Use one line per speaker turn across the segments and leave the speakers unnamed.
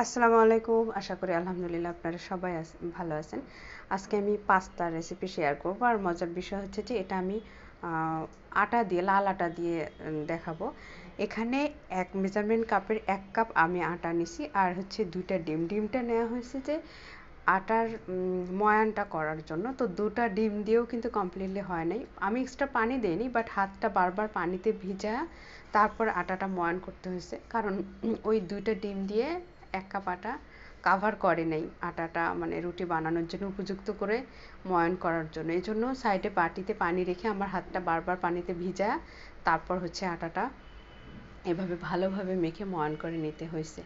আসসালামু আলাইকুম। আশা করি আলহামদুলিল্লাহ আপনারা সবাই ভালো আছেন। আজকে আমি পাস্তার রেসিপি শেয়ার করব। আর মজার বিষয় হচ্ছে যে এটা আমি আটা দিয়ে লাল আটা দিয়ে দেখাবো। এখানে এক মেজারমেন্ট কাপের 1 কাপ আমি আটা নিছি আর হচ্ছে 2টা ডিম। ডিমটা নেওয়া হয়েছে যে আটার ময়ানটা করার জন্য। তো 2টা ডিম দিয়েও কিন্তু কমপ্লিটলি হয় নাই। আমি এক্সট্রা পানি দেইনি, বাট হাতটা বারবার পানিতে ভিজায়া তারপর আটাটা ময়ান করতে হয়েছে। কারণ ওই 2টা ডিম দিয়ে 1 কাপ আটা কাভার করে নাই আটাটা, মানে রুটি বানানোর জন্য উপযুক্ত করে ময়ান করার জন্য। এই জন্য সাইডে বাটিতে পানি রেখে আমার হাতটা বারবার পানিতে ভিজায়া তারপর হচ্ছে আটাটা এভাবে ভালোভাবে মেখে ময়ান করে নিতে হয়েছে।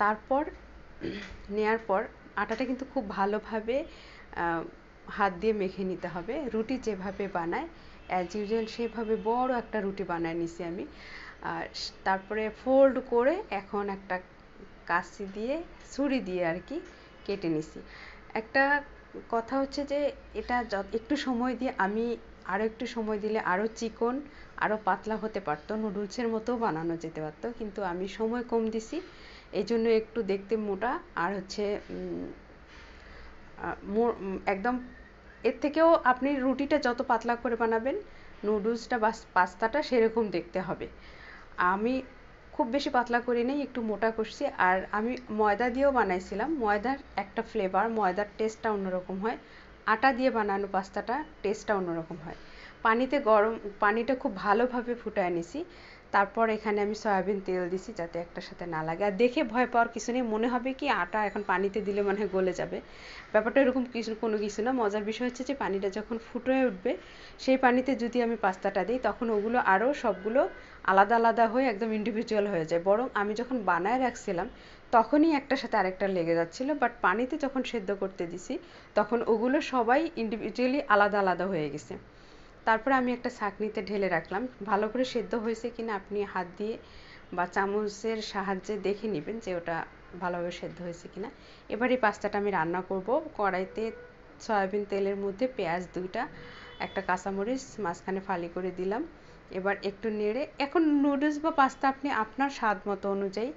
তারপর নেয়ার পর আটাটা কিন্তু খুব ভালোভাবে হাত দিয়ে মেখে নিতে হবে। রুটি যেভাবে বানায় অ্যাজ ইউজুয়াল সেভাবে বড় একটা রুটি বানায় নিছি আমি। আর তারপরে ফোল্ড করে এখন একটা কাঁচি দিয়ে ছুরি দিয়ে আর কি কেটে নিছি। একটা কথা হচ্ছে যে এটা একটু সময় দিয়ে আমি আরও একটু সময় দিলে আরও চিকন আরও পাতলা হতে পারতো, নুডলসের মতো বানানো যেতে পারতো, কিন্তু আমি সময় কম দিছি এই জন্য একটু দেখতে মোটা আর হচ্ছে একদম এর থেকেও আপনি রুটিটা যত পাতলা করে বানাবেন নুডলসটা বা পাস্তাটা সেরকম দেখতে হবে। আমি খুব বেশি পাতলা করি নাই, একটু মোটা করছি। আর আমি ময়দা দিয়েও বানাইছিলাম। ময়দার একটা ফ্লেভার, ময়দার টেস্টটা অন্যরকম হয়, আটা দিয়ে বানানো পাস্তাটা টেস্টটা অন্যরকম হয়। পানিটা খুব ভালোভাবে ফুটায় নিছি। তারপর এখানে আমি সয়াবিন তেল দিছি যাতে একটার সাথে না লাগে। আর দেখে ভয় পাওয়ার কিছু নেই, মনে হবে কি আটা এখন পানিতে দিলে মনে হয় গলে যাবে, ব্যাপারটা এরকম কোনো কিছু না। মজার বিষয় হচ্ছে যে পানিটা যখন ফুটে উঠবে সেই পানিতে যদি আমি পাস্তাটা দিই তখন ওগুলো আরও সবগুলো আলাদা আলাদা হয়ে একদম ইন্ডিভিজুয়াল হয়ে যায়। বরং আমি যখন বানায় রাখছিলাম তখনই একটার সাথে আরেকটা লেগে যাচ্ছিলো, বাট পানিতে যখন সেদ্ধ করতে দিছি তখন ওগুলো সবাই ইন্ডিভিজুয়ালি আলাদা আলাদা হয়ে গেছে। তারপরে আমি একটা ছাঁকনিতে ঢেলে রাখলাম। ভালো করে সেদ্ধ হয়েছে কিনা আপনি হাত দিয়ে বা চামচের সাহায্যে দেখে নেবেন যে ওটা ভালোভাবে সেদ্ধ হয়েছে কিনা। এবার এই পাস্তাটা আমি রান্না করব। কড়াইতে সয়াবিন তেলের মধ্যে পেঁয়াজ 2টা, একটা কাঁচামরিচ মাঝখানে ফালি করে দিলাম। এবার একটু নেড়ে, এখন নুডলস বা পাস্তা আপনি আপনার স্বাদ মতো অনুযায়ী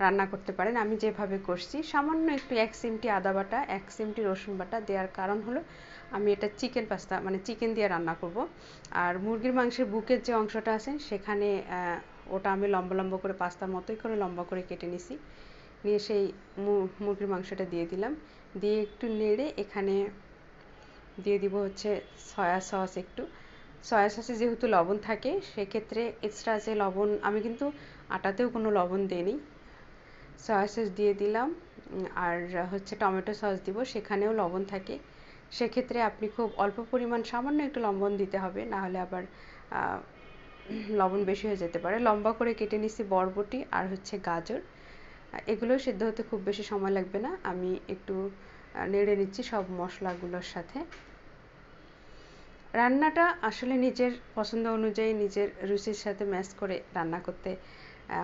রান্না করতে পারেন। আমি যেভাবে করছি সামান্য একটু 1 চিমটি আদা বাটা 1 চিমটি রসুন বাটা দেওয়ার কারণ হলো আমি এটা চিকেন পাস্তা মানে চিকেন দিয়ে রান্না করব। আর মুরগির মাংসের বুকের যে অংশটা আছে সেখানে ওটা আমি লম্বা লম্বা করে পাস্তার মতোই করে লম্বা করে কেটে নিছি। নিয়ে সেই মুরগির মাংসটা দিয়ে দিলাম। দিয়ে একটু নেড়ে এখানে দিয়ে দিব হচ্ছে সয়া সস। একটু সয়া সসে যেহেতু লবণ থাকে সেক্ষেত্রে এক্সট্রা যে লবণ, আমি কিন্তু আটাতেও কোনো লবণ দিইনি। সয়া সস দিয়ে দিলাম। আর হচ্ছে টমেটো সস দিব, সেখানেও লবণ থাকে। সেক্ষেত্রে আপনি খুব অল্প পরিমাণ সামান্য একটু লবণ দিতে হবে, না হলে আবার লবণ বেশি হয়ে যেতে পারে। লম্বা করে কেটে নিছি বরবটি আর হচ্ছে গাজর। এগুলো সেদ্ধ হতে খুব বেশি সময় লাগবে না। আমি একটু নেড়ে নিচ্ছি সব মশলাগুলোর সাথে। রান্নাটা আসলে নিজের পছন্দ অনুযায়ী নিজের রুচির সাথে ম্যাচ করে রান্না করতে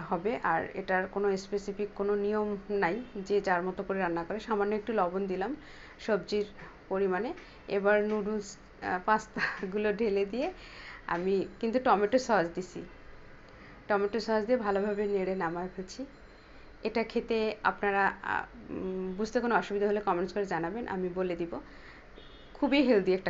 হবে। আর এটার কোনো স্পেসিফিক কোনো নিয়ম নাই যে যার মতো করে রান্না করে। সামান্য একটু লবণ দিলাম সবজির পরিমাণে। এবার নুডলস পাস্তাগুলো ঢেলে দিয়ে আমি কিন্তু টমেটো সস দিছি। টমেটো সস দিয়ে ভালোভাবে নেড়ে নামায় ফেলছি। এটা খেতে আপনারা বুঝতে কোনো অসুবিধা হলে কমেন্টস করে জানাবেন, আমি বলে দিব। খুবই হেলদি একটা